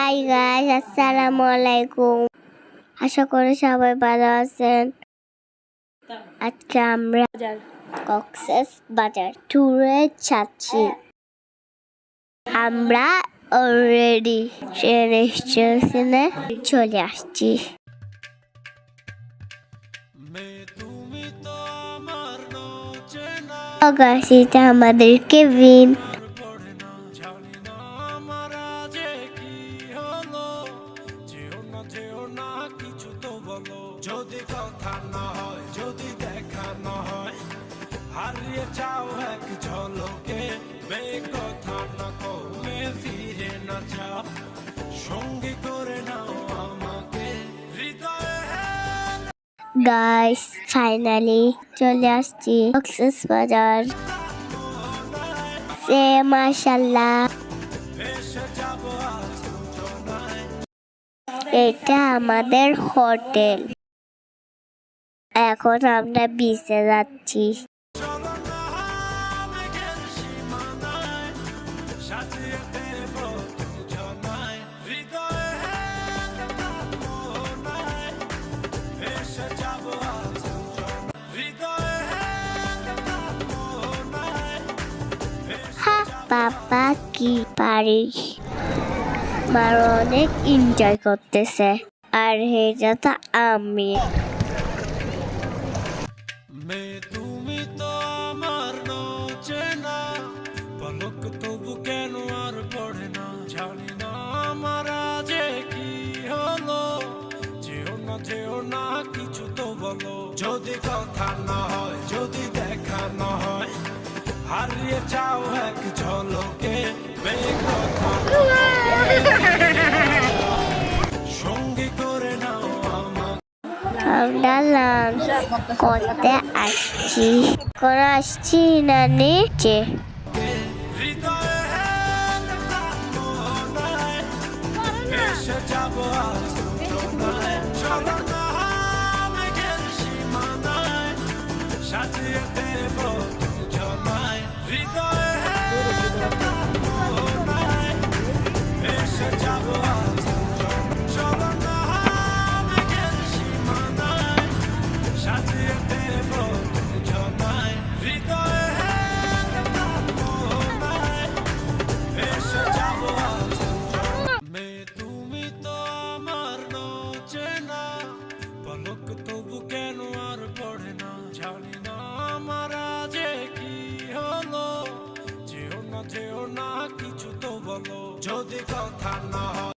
Hi guys, আসসালামু আলাইকুম। আশা করি সবাই ভালো আছেন। আজকে আমরা কক্সবাজার ট্যুরে যাচ্ছি। আমরা অলরেডি ট্রেন স্টেশনে চলে আসছি। এটা আমাদের কেবিন। যদি কথা না হয়, যদি দেখা না হয়, হারিয়ে যাও এক ঝলকে। কথা না কমে ফিরে না যাও, সঙ্গী করে নাও আমাকে হৃদয়ে। গাইস ফাইনালি চলে আসছি কক্সবাজার। মাশাআল্লাহ, এটা আমাদের হোটেল। এখন আমরা বিচে যাচ্ছি। বাবা কি পারিস, মার অনেক এনজয় করতেছে, আর এটা তো আমি। তুমি তো আমার চেনা পলক, তবু কেন আর পড়ে না, জানি না আমার যে কি হলো। যেও না কিছু তো বলো, যদি কথা না হয়, যদি দেখা না হয়, হারিয়ে যাও এক ঝলকে। সঙ্গী করে নাও আমাকে। আমরা লাঞ্চ করতে আসছি না নিচে। তবু কেন আর পড়ে না, জানি না আমার যে কি হলো। যেও না কিছু তো বলো, যদি কথা না হয়।